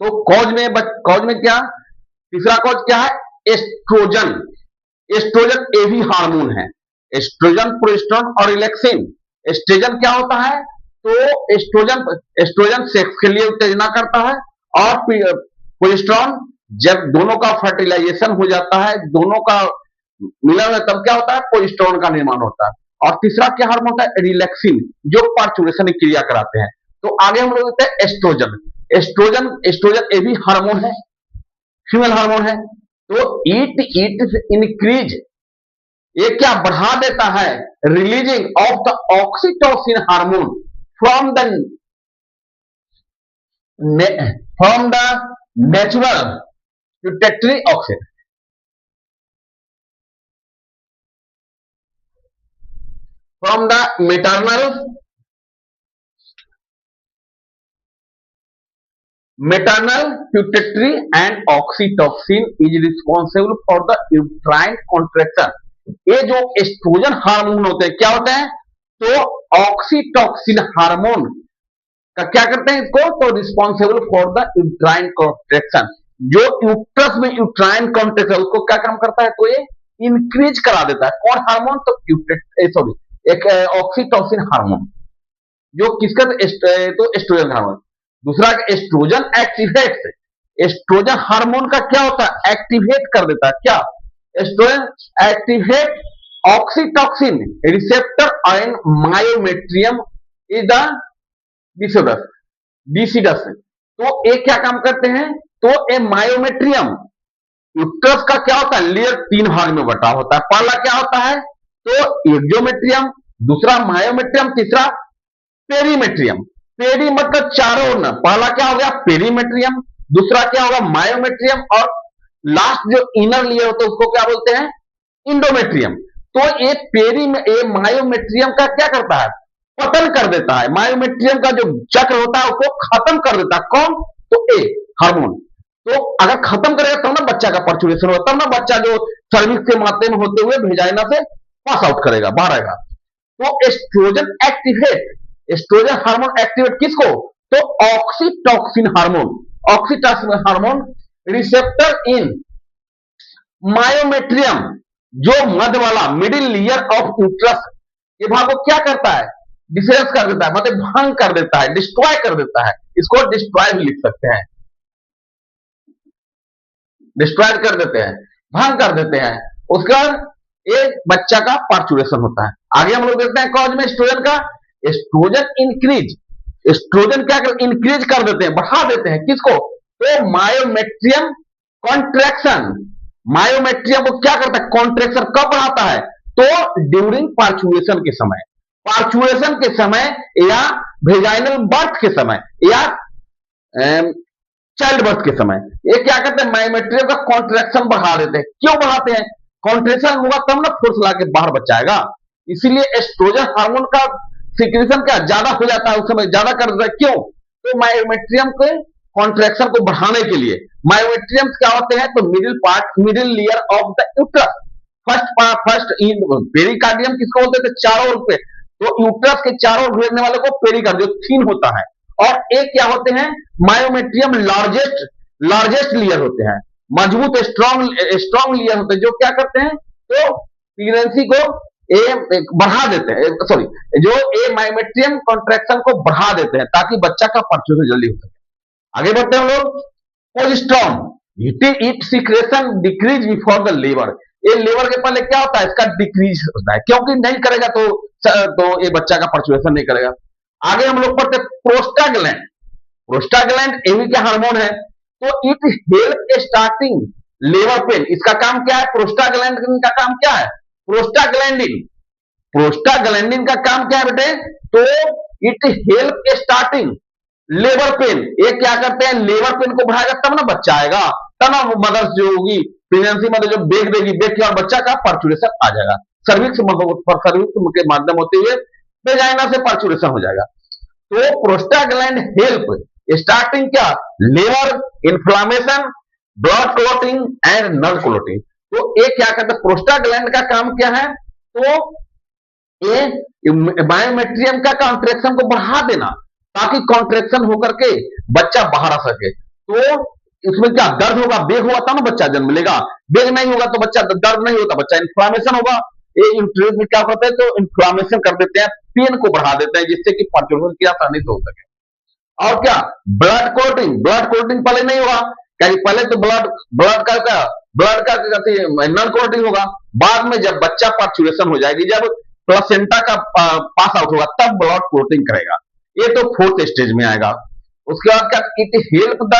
तो कॉज में क्या, तीसरा कॉज क्या है, एस्ट्रोजन। एस्ट्रोजन ए भी हार्मोन है, एस्ट्रोजन, प्रोजेस्टेरोन और रिलैक्सिन। एस्ट्रोजन क्या होता है, तो एस्ट्रोजन एस्ट्रोजन सेक्स के लिए उत्तेजना करता है, और प्रोजेस्टेरोन जब दोनों का फर्टिलाइजेशन हो जाता है, दोनों का मिलन है, तब क्या होता है, प्रोजेस्टेरोन का निर्माण होता है। और तीसरा क्या हार्मोन होता है, रिलैक्सिन, जो पार्चुरेशन की क्रिया कराते हैं। तो आगे हम लोग देखते हैं एस्ट्रोजन। एस्ट्रोजन एस्ट्रोजन ये भी हार्मोन है, फीमेल हार्मोन है। तो इट इंक्रीज, ये क्या बढ़ा देता है, releasing of the oxytocin hormone from the natural प्यूटेटरी oxygen, from the maternal pituitary and oxytocin is responsible for the uterine contraction। ये जो एस्ट्रोजन हार्मोन होते हैं क्या होते हैं, तो ऑक्सीटॉक्सिन हार्मोन का क्या करते हैं इसको, तो responsible for the uterine contraction. जो यूट्रस में यूट्राइन कॉन्ट्रेक्शन उसको क्या काम करता है, तो ये इंक्रीज करा देता है। कौन हार्मोन, तो सॉरी एक ऑक्सीटॉक्सिन हार्मोन, जो किसका, तो एस्ट्रोजन हार्मोन। दूसरा एस्ट्रोजन एक्टिवेट, एस्ट्रोजन हार्मोन का क्या होता है, एक्टिवेट कर देता है क्या, oestrogen activate oxytocin receptor and myometrium is the decidua. तो ये क्या काम करते हैं, तो ये मायोमेट्रियम, यूट्रस का क्या होता है, लेयर तीन भाग में बटा होता है। पहला क्या होता है, तो एक्सोमेट्रियम, दूसरा मायोमेट्रियम, तीसरा पेरीमेट्रियम। पेरी मतलब चारों ओर, पहला क्या हो गया पेरीमेट्रियम, दूसरा क्या होगा मायोमेट्रियम, और लास्ट जो इनर लेयर होता है उसको क्या बोलते हैं, इंडोमेट्रियम। तो ये मायोमेट्रियम का क्या करता है, पतन कर देता है, मायोमेट्रियम का जो चक्र होता है उसको खत्म कर देता है। कौन, तो ए हार्मोन। तो अगर खत्म करेगा तब ना बच्चा का पर्चुरेशन होगा, तब ना बच्चा जो सर्विक्स के माध्यम होते हुए वेजाइना से पास आउट करेगा, बाहर आएगा। तो estrogen activate, oestrogen hormone activate किसको, तो oxytocin hormone, oxytocin hormone receptor in myometrium, जो मध्य वाला मिडिल लेयर ऑफ यूट्रस, ये भाग को क्या करता है, डिस्ट्रॉय कर देता है, मतलब भंग कर देता है, डिस्ट्रॉय कर देता है। इसको डिस्ट्रॉय भी लिख सकते हैं, डिस्ट्रॉय कर देते हैं, भंग कर देते हैं। उसके बाद एक बच्चा का पार्चुरेशन होता है। आगे हम लोग देखते हैं कॉज में एस्ट्रोजन का, एस्ट्रोजन इंक्रीज, एस्ट्रोजन क्या कर, इंक्रीज कर देते हैं, बढ़ा देते हैं किसको, तो मायोमेट्रियम कॉन्ट्रैक्शन। मायोमेट्रियम को क्या करता है, कॉन्ट्रैक्शन कब बढ़ाता है, तो ड्यूरिंग पार्चुरेशन के समय, पार्चुरेशन के समय या वेजाइनल बर्थ के समय या चाइल्ड बर्थ के समय। ये क्या करते हैं, मायोमेट्रियम का कॉन्ट्रैक्शन बढ़ा देते हैं। क्यों बढ़ाते हैं, कॉन्ट्रैक्शन होगा तब ना फोर्स ला के बाहर बच्चा आएगा। इसीलिए एस्ट्रोजन हार्मोन का सिक्रेशन क्या ज्यादा हो जाता है, उस समय ज्यादा कर देता है। क्यों, तो मायोमेट्रियम के कॉन्ट्रैक्शन को बढ़ाने के लिए। मायोमेट्रियम क्या होते हैं, तो middle layer of the uterus, first pericardium किसको बोलते थे, चारों ओर पे, तो यूट्रस के चारों ओर घेरने वाले को पेरिकार्डियम, जो थीन होता है। और एक क्या होते हैं, मायोमेट्रियम लार्जेस्ट लेयर होते हैं, मजबूत स्ट्रॉन्ग लेयर होते हैं, जो क्या करते हैं, तो प्रेगनेंसी को बढ़ा देते हैं, सॉरी जो मायोमेट्रियम कॉन्ट्रैक्शन को बढ़ा देते हैं ताकि बच्चा का पर्चुरेशन जल्दी हो सके। आगे बढ़ते हैं हम लोग, progesterone, it secretion decrease before the labour. ये लेबर के पहले क्या होता है, इसका डिक्रीज होता है, क्योंकि नहीं करेगा तो ये बच्चा का पर्चुरेशन नहीं करेगा। आगे हम लोग पढ़ते प्रोस्टाग्लैंड। प्रोस्टाग्लैंड ये क्या हार्मोन है, तो it help starting labour pain. इसका काम क्या है, प्रोस्टाग्लैंडिन का काम क्या है, प्रोस्टाग्लैंडिन का काम क्या है बेटे, तो it help starting labour pain. ये क्या करते हैं, लेबर पेन को बढ़ाएगा तब ना बच्चा आएगा, तब ना मदर जो होगी प्रेगनेंसी मदर जो बेग देगी, बेग के और बच्चा का पर्चुरेशन आ जाएगा, सर्विक्स के माध्यम होते हुए वेजाइना से पर्चुरेशन हो जाएगा। तो प्रोस्टाग्लैंड हेल्प स्टार्टिंग क्या, labour inflammation, blood clotting and nerve clotting. तो ये क्या करते हैं, प्रोस्टाग्लैंड का काम क्या है, तो ये मायोमेट्रियम का कॉन्ट्रैक्शन को बढ़ा देना ताकि कॉन्ट्रैक्शन होकर के बच्चा बाहर आ सके। तो उसमें क्या दर्द होगा, बेग होगा तब ना बच्चा जन्म लेगा। बेग नहीं होगा तो बच्चा दर्द नहीं होता, बच्चा इन्फ्लामेशन होगा। ये इंट्रोड्यूस में क्या करते हैं, तो इन्फ्लामेशन कर देते हैं, पेन को बढ़ा देते हैं, जिससे कि पार्चुरेशन की आसानी से हो सके। और क्या, ब्लड क्लोटिंग, ब्लड क्लोटिंग पहले नहीं होगा, क्या पहले तो ब्लड ब्लड का क्या, ब्लड का नॉन क्लोटिंग होगा। बाद में जब बच्चा पार्चुरेशन हो जाएगी, जब प्लेसेंटा का पास आउट होगा, तब ब्लड क्लोटिंग करेगा। ये तो फोर्थ स्टेज में आएगा। उसके बाद क्या, इट हेल्प द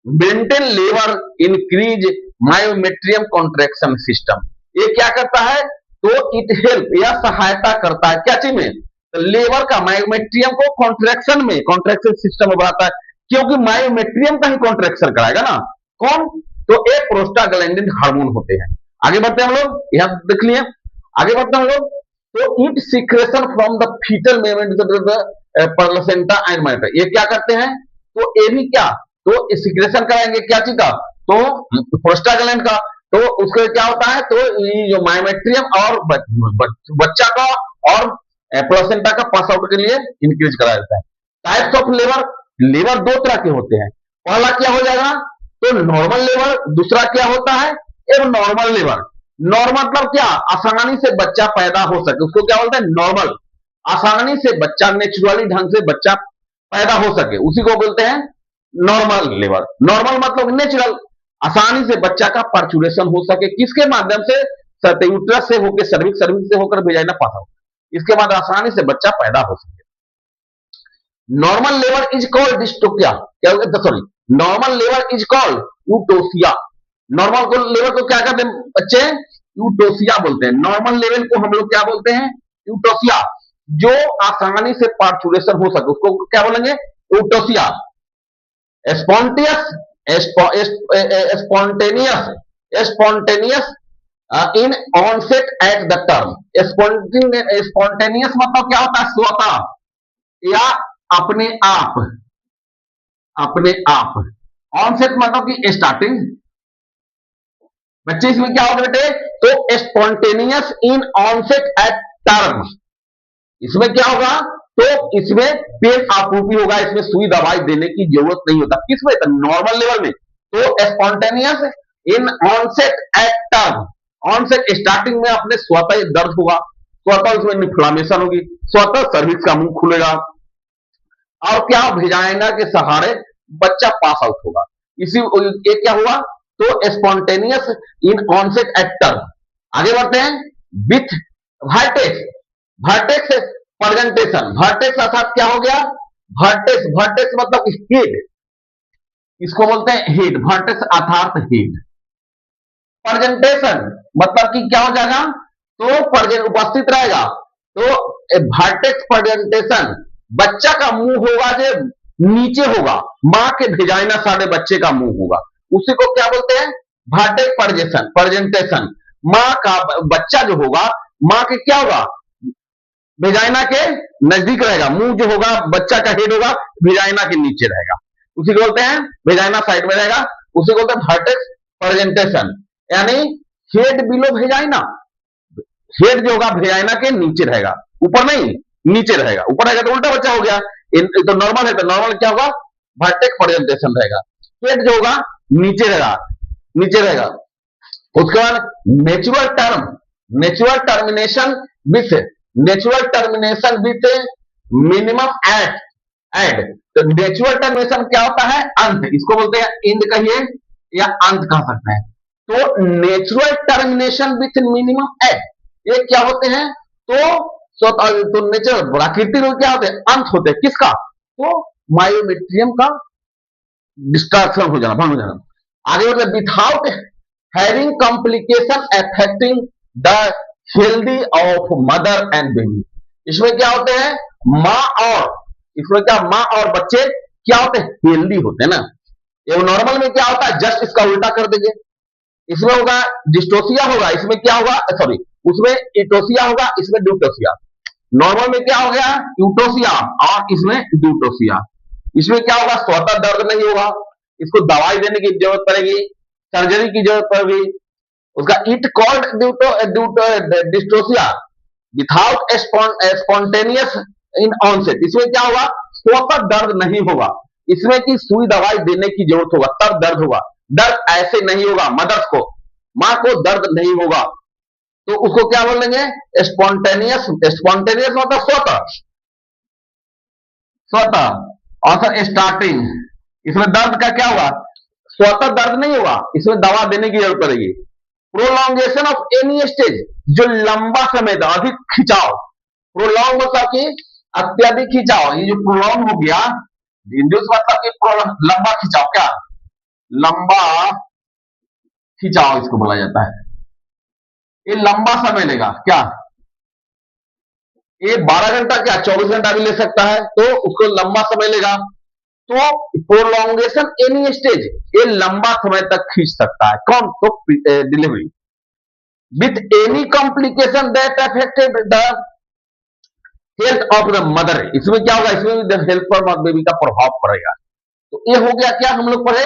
मेंटेन लेवर इंक्रीज मायोमेट्रियम कॉन्ट्रेक्शन सिस्टम। ये क्या करता है, तो इट हेल्प, यह सहायता करता है क्या चीज में, तो लेवर का मायोमेट्रियम को कॉन्ट्रेक्शन में, कॉन्ट्रेक्शन सिस्टम में बढ़ाता है, क्योंकि मायोमेट्रियम का ही कॉन्ट्रेक्शन कराएगा ना कौन, तो एक प्रोस्टाग्लैंडिन हार्मोन होते हैं। आगे बढ़ते हैं हम लोग, यहां देख लिए, आगे बढ़ते हैं हम लोग। तो it secretion from the foetal placenta and mitre, ये क्या करते हैं, तो ये भी क्या, तो सिक्रेशन कराएंगे क्या चीज का, तो प्रोस्टाग्लैंड का। तो उसके क्या होता है, तो ये जो मायोमेट्रियम और बच्चा का और प्लेसेंटा का पास आउट के लिए इंक्रीज करा देता है। टाइप्स ऑफ लेवर, लेवर दो तरह के होते हैं। पहला क्या हो जाएगा, तो नॉर्मल लेवर, दूसरा क्या होता है, एक नॉर्मल लेवर। नॉर्मल मतलब क्या, आसानी से बच्चा पैदा हो सके, उसको क्या बोलते हैं, नॉर्मल। आसानी से बच्चा, नेचुरली ढंग से बच्चा पैदा हो सके, उसी को बोलते हैं नॉर्मल लेवर। नॉर्मल मतलब नेचुरल, आसानी से बच्चा का पार्चुरेशन हो सके, किसके माध्यम से, यूट्रस से होकर सर्विक्स, सर्विक्स से होकर वेजाइना पास आउट, इसके बाद आसानी से बच्चा पैदा हो सके। नॉर्मल लेवर इज कॉल्ड डिस्टोकिया, क्या, सॉरी, नॉर्मल लेवर इज कॉल्ड यूटोसिया। नॉर्मल को लेवल को क्या कहते हैं बच्चे, यूटोसिया बोलते हैं। नॉर्मल लेवल को हम लोग क्या बोलते हैं, यूटोसिया। जो आसानी से पार्चुरेशन हो सके उसको क्या बोलेंगे, eutocia. Spontaneous, spontaneous, spontaneous in onset at the term. Spontaneous मतलब क्या होता है, स्वतः या अपने आप, अपने आप। ऑनसेट मतलब कि स्टार्टिंग। बच्चे इसमें क्या होगा बेटे, तो spontaneous in onset at term. इसमें क्या होगा, तो इसमें पेन आपूर्ति होगा, इसमें सुई दवाई देने की जरूरत नहीं होता। किसमें, नॉर्मल लेवल में। तो spontaneous in onset at term, onset starting में अपने स्वतः दर्द होगा, स्वतः उसमें इन्फ्लामेशन होगी, स्वतः सर्विक्स का मुंह खुलेगा, और क्या, वेजाइना के सहारे बच्चा पास आउट होगा। इसी ये क्या हुआ, तो spontaneous in onset at term. आगे बढ़ते हैं, with vertex, vertex presentation. Vertex अर्थात क्या हो गया, वर्टेक्स, वर्टेक्स मतलब हेड, इसको बोलते हैं हेड, वर्टेक्स अर्थात हेड। प्रेजेंटेशन मतलब कि क्या हो जाएगा, तो उपस्थित रहेगा, तो वर्टेक्स प्रेजेंटेशन, बच्चा का मुंह होगा जो नीचे होगा, मां के वेजाइना सारे बच्चे का मुंह होगा, उसी को क्या बोलते हैं, वर्टेक्स प्रेजेंटेशन, प्रेजेंटेशन। मां का बच्चा जो होगा, मां के क्या होगा, वेजाइना के नजदीक रहेगा, मुंह जो होगा बच्चा का हेड होगा, वेजाइना के नीचे रहेगा, उसी को बोलते हैं, वेजाइना साइड में रहेगा, उसी को बोलते हैं वर्टेक्स प्रेजेंटेशन। यानी हेड बिलो वेजाइना, हेड जो होगा वेजाइना के नीचे रहेगा, ऊपर नहीं, नीचे रहेगा। ऊपर रहेगा तो उल्टा बच्चा हो गया, तो नॉर्मल है, तो नॉर्मल क्या होगा, वर्टेक्स प्रेजेंटेशन रहेगा। हेड जो होगा नीचे रहेगा, नीचे रहेगा। उसके बाद natural term, natural termination with, natural termination with minimum aid. तो नेचुरल टर्मिनेशन क्या होता है, अंत, इसको बोलते हैं एंड कहिए या अंत कह सकते हैं। तो natural termination with minimum aid, ये क्या होते हैं, तो नेचुरल प्राकृतिक रूप क्या होते हैं, अंत होते हैं, किसका, तो मायोमेट्रियम का डिस्ट्रक्शन हो जाना, भंग हो जाना। आगे बढ़ते, without having complication affecting the healthy of mother and baby. इसमें क्या होते हैं, मां और, इसमें क्या, मां और बच्चे क्या होते हैं, हेल्दी होते हैं ना। ये नॉर्मल में क्या होता है, जस्ट इसका उल्टा कर देंगे, इसमें होगा डिस्टोसिया होगा, इसमें क्या होगा, सॉरी, उसमें इटोसिया होगा, इसमें ड्यूटोसिया। नॉर्मल में क्या हो गया, यूटोसिया, और इसमें ड्यूटोसिया। इसमें क्या होगा, स्वतः दर्द नहीं होगा, इसको दवाई देने की जरूरत पड़ेगी, सर्जरी की जरूरत पड़ेगी। उसका it called dystocia without spontaneous in onset. इसमें क्या होगा, स्वतः दर्द नहीं होगा, इसमें की सुई दवाई देने की जरूरत होगा तब दर्द होगा। दर्द ऐसे नहीं होगा, मदर्स को, मां को दर्द नहीं होगा, तो उसको क्या बोलेंगे? स्पॉन्टेनियस। स्पॉन्टेनियस मतलब स्वतः, स्वतः। और सर स्टार्टिंग, इसमें दर्द का क्या होगा? स्वतः दर्द नहीं होगा, इसमें दवा देने की जरूरत पड़ेगी। प्रोलॉन्गेशन ऑफ एनी स्टेज, जो लंबा समय तक अधिक खिंचाव, प्रोलॉन्ग मतलब कि अत्यधिक खिंचाव, ये जो प्रोलॉन्ग हो गया, इंड्यूस मतलब कि लंबा खिंचाव, क्या लंबा खिंचाव इसको बोला जाता है। ये लंबा समय लेगा, क्या ये 12 घंटा क्या 24 घंटा भी ले सकता है, तो उसको लंबा समय लेगा। तो प्रोलॉन्गेशन एनी स्टेज, ये लंबा समय तक खींच सकता है, कौन? तो delivery with any complication that affected the health of the mother. इसमें क्या होगा? इसमें भी हेल्थ पर बेबी का प्रभाव पड़ेगा। तो ये हो गया क्या, हम लोग पढ़े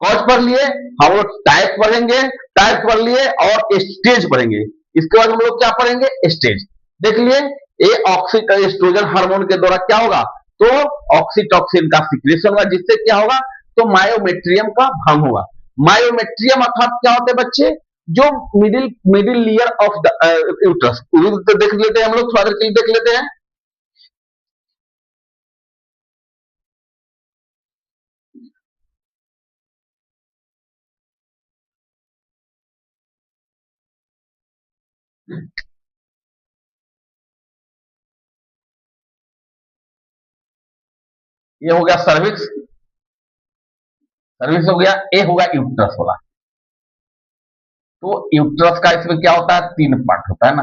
कॉज पढ़ लिए, हम लोग टाइप पढ़ेंगे, टाइप पढ़ लिए और स्टेज पढ़ेंगे। इसके बाद हम लोग क्या पढ़ेंगे? स्टेज। देख लिए, ये ऑक्सीटोसिन हार्मोन के द्वारा क्या होगा? तो ऑक्सीटोसिन का सिक्रेशन होगा, जिससे क्या होगा? तो मायोमेट्रियम का भंग होगा। मायोमेट्रियम अर्थात क्या होते हैं बच्चे? जो middle middle layer of the uterus, तो देख लेते हैं हम लोग, थोड़ा देर देख लेते हैं। ये हो गया सर्विक्स, सर्विक्स हो गया। ए होगा यूट्रस वाला। तो यूट्रस का इसमें क्या होता है? 3 पार्ट होता है ना।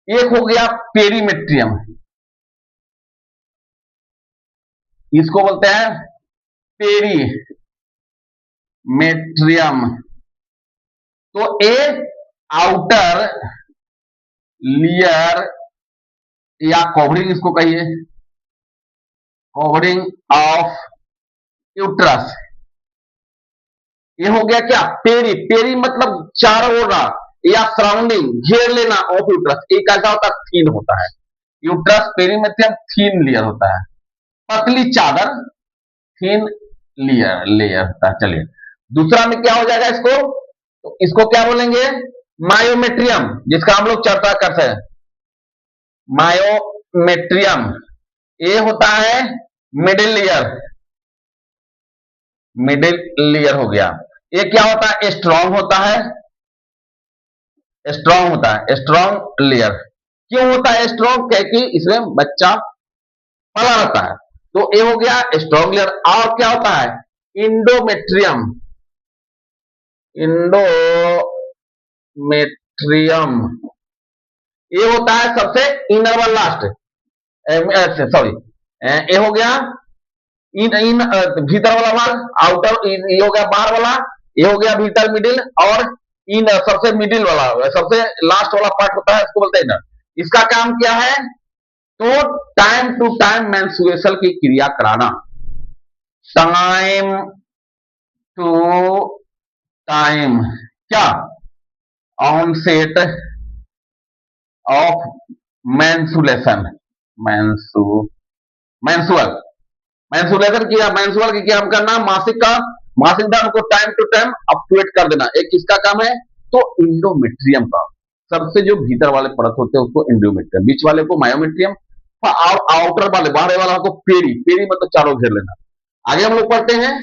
एक हो गया पेरीमेट्रियम, इसको बोलते हैं पेरीमेट्रियम। तो ए आउटर लेयर या कवरिंग इसको कहिए, कवरिंग ऑफ यूट्रस। ये हो गया क्या? पेरी। पेरी मतलब चारों ओर या सराउंडिंग, घेर लेना ऑफ यूट्रस। एक कैसा होता है? थीन होता है। यूट्रस पेरीमेट्रियम थीन लेयर होता है, पतली चादर, थीन लेयर लेयर होता है। चलिए दूसरा में क्या हो जाएगा इसको? तो इसको क्या बोलेंगे? मायोमेट्रियम, जिसका हम लोग चर्चा करते हैं। मायोमेट्रियम ये होता है मिडिल लेयर, मिडिल लेयर हो गया। ये क्या होता है? स्ट्रांग होता है, स्ट्रांग होता है, स्ट्रांग लेयर। क्यों होता है स्ट्रांग? क्योंकि इसमें बच्चा पला रहता है। तो ये हो गया स्ट्रांग लेयर। और क्या होता है? इंडोमेट्रियम, इंडोमेट्रियम ये होता है सबसे इनर वाला, लास्ट, सॉरी, ये हो गया इन इन भीतर वाला भाग, आउटर, ये हो गया बाहर वाला, ये हो गया भीतर मिडिल, और इन सबसे मिडिल वाला, सबसे लास्ट वाला पार्ट होता है, इसको बोलते हैं इनर। इसका काम क्या है? तो टाइम टू टाइम मेंस्ट्रुएशन की क्रिया कराना, टाइम टू टाइम, क्या onset of menstruation, menstrual menstruation किया, मेंस्ट्रुअल की क्या हम करना? मासिक का, मासिक धर्म को टाइम टू टाइम अपडेट कर देना। एक किसका काम है? तो इंडोमेट्रियम का। सबसे जो भीतर वाले परत होते हैं उसको इंडोमेट्रियम, बीच वाले को मायोमेट्रियम, आउटर वाले बाहर वाला को पेरी। पेरी मतलब चारों घेर लेना। आगे हम लोग पढ़ते हैं